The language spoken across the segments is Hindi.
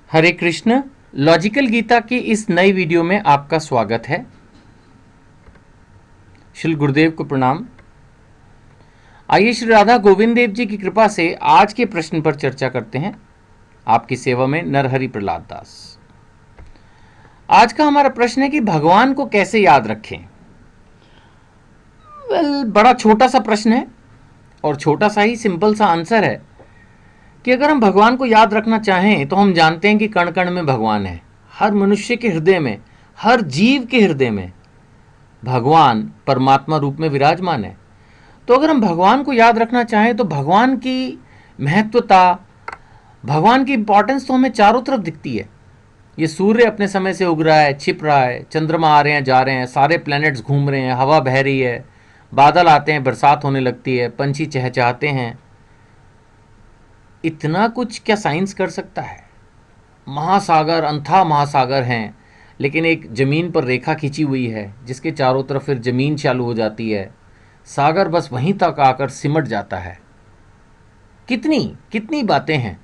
हरे कृष्ण। लॉजिकल गीता की इस नई वीडियो में आपका स्वागत है। श्री गुरुदेव को प्रणाम। आइए श्री राधा गोविंद देव जी की कृपा से आज के प्रश्न पर चर्चा करते हैं। आपकी सेवा में नरहरि प्रहलाद दास। आज का हमारा प्रश्न है कि भगवान को कैसे याद रखें। बड़ा छोटा सा प्रश्न है और छोटा सा ही सिंपल सा आंसर है कि अगर हम भगवान को याद रखना चाहें तो हम जानते हैं कि कण कण में भगवान है। हर मनुष्य के हृदय में, हर जीव के हृदय में भगवान परमात्मा रूप में विराजमान है। तो अगर हम भगवान को याद रखना चाहें तो भगवान की महत्वता, भगवान की इंपॉर्टेंस तो हमें चारों तरफ दिखती है। ये सूर्य अपने समय से उग रहा है, छिप रहा है, चंद्रमा आ रहे हैं, जा रहे हैं, सारे प्लैनेट्स घूम रहे हैं, हवा बह रही है, बादल आते हैं, बरसात होने लगती है, पंछी चहचहाते हैं। इतना कुछ क्या साइंस कर सकता है? महासागर, अनथा महासागर हैं, लेकिन एक ज़मीन पर रेखा खींची हुई है जिसके चारों तरफ फिर ज़मीन चालू हो जाती है। सागर बस वहीं तक आकर सिमट जाता है। कितनी कितनी बातें हैं।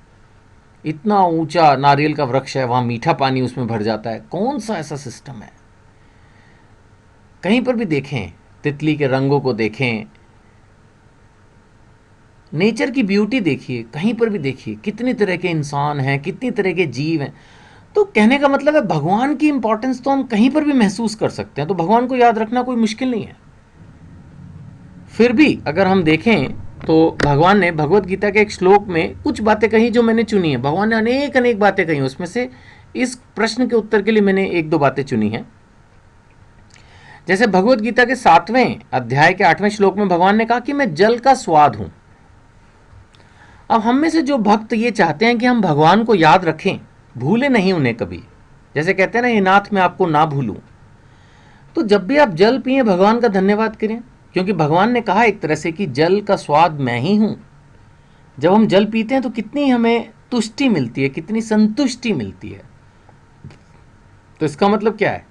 इतना ऊंचा नारियल का वृक्ष है, वहाँ मीठा पानी उसमें भर जाता है। कौन सा ऐसा सिस्टम है? कहीं पर भी देखें, तितली के रंगों को देखें, नेचर की ब्यूटी देखिए, कहीं पर भी देखिए, कितने तरह के इंसान हैं, कितनी तरह के जीव हैं। तो कहने का मतलब है भगवान की इंपॉर्टेंस तो हम कहीं पर भी महसूस कर सकते हैं। तो भगवान को याद रखना कोई मुश्किल नहीं है। फिर भी अगर हम देखें तो भगवान ने भगवत गीता के एक श्लोक में कुछ बातें कही जो मैंने चुनी है। भगवान ने अनेक अनेक बातें कही, उसमें से इस प्रश्न के उत्तर के लिए मैंने एक दो बातें चुनी हैं। जैसे भगवत गीता के 7वें अध्याय के 8वें श्लोक में भगवान ने कहा कि मैं जल का स्वाद हूं। अब हम में से जो भक्त ये चाहते हैं कि हम भगवान को याद रखें, भूले नहीं उन्हें कभी। जैसे कहते हैं ना, ये नाथ मैं आपको ना भूलूं। तो जब भी आप जल पिए भगवान का धन्यवाद करें, क्योंकि भगवान ने कहा एक तरह से कि जल का स्वाद मैं ही हूं। जब हम जल पीते हैं तो कितनी हमें तुष्टि मिलती है, कितनी संतुष्टि मिलती है। तो इसका मतलब क्या है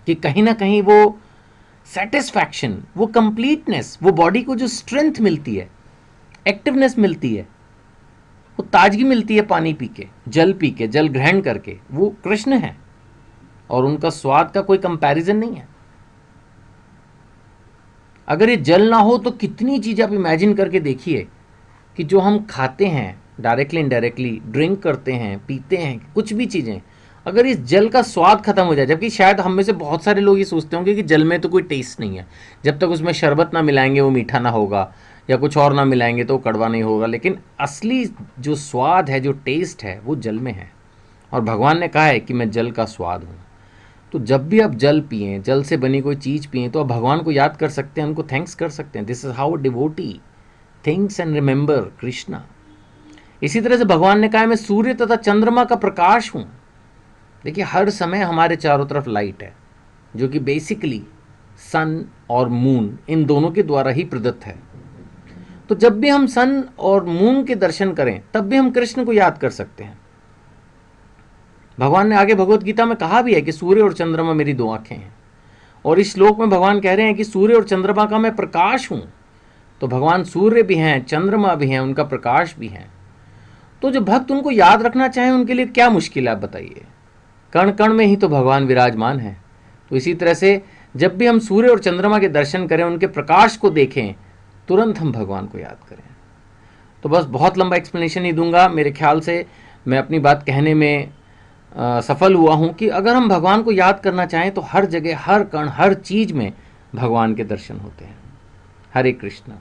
कि कहीं ना कहीं वो सेटिस्फैक्शन, वो कंप्लीटनेस, वो बॉडी को जो स्ट्रेंथ मिलती है, एक्टिवनेस मिलती है, वो ताजगी मिलती है पानी पी के, जल पी के, जल ग्रहण करके, वो कृष्ण है और उनका स्वाद का कोई कंपैरिजन नहीं है। अगर ये जल ना हो तो कितनी चीज़ आप इमेजिन करके देखिए कि जो हम खाते हैं डायरेक्टली इनडायरेक्टली, ड्रिंक करते हैं, पीते हैं, कुछ भी चीज़ें, अगर इस जल का स्वाद खत्म हो जाए, जबकि शायद हम में से बहुत सारे लोग ये सोचते होंगे कि जल में तो कोई टेस्ट नहीं है, जब तक उसमें शरबत ना मिलाएंगे वो मीठा ना होगा, या कुछ और ना मिलाएंगे तो कड़वा नहीं होगा। लेकिन असली जो स्वाद है, जो टेस्ट है, वो जल में है। और भगवान ने कहा है कि मैं जल का स्वाद हूँ। तो जब भी आप जल पिएं, जल से बनी कोई चीज़ पिएं, तो आप भगवान को याद कर सकते हैं, उनको थैंक्स कर सकते हैं। This is how devotee thinks and remember Krishna. इसी तरह से भगवान ने कहा है मैं सूर्य तथा चंद्रमा का प्रकाश हूँ। देखिए, हर समय हमारे चारों तरफ लाइट है, जो कि बेसिकली सन और मून, इन दोनों के द्वारा ही प्रदत्त है। तो जब भी हम सन और मून के दर्शन करें तब भी हम कृष्ण को याद कर सकते हैं। भगवान ने आगे भगवत गीता में कहा भी है कि सूर्य और चंद्रमा मेरी दो आंखें हैं। और इस श्लोक में भगवान कह रहे हैं कि सूर्य और चंद्रमा का मैं प्रकाश हूं। तो भगवान सूर्य भी हैं, चंद्रमा भी हैं, उनका प्रकाश भी है। तो जो भक्त उनको याद रखना चाहें उनके लिए क्या मुश्किल है, आप बताइए। कण कण में ही तो भगवान विराजमान है। तो इसी तरह से जब भी हम सूर्य और चंद्रमा के दर्शन करें, उनके प्रकाश को देखें, तुरंत हम भगवान को याद करें। तो बस बहुत लंबा एक्सप्लेनेशन नहीं दूंगा। मेरे ख्याल से मैं अपनी बात कहने में सफल हुआ हूं कि अगर हम भगवान को याद करना चाहें तो हर जगह, हर कण, हर चीज़ में भगवान के दर्शन होते हैं। हरे कृष्ण।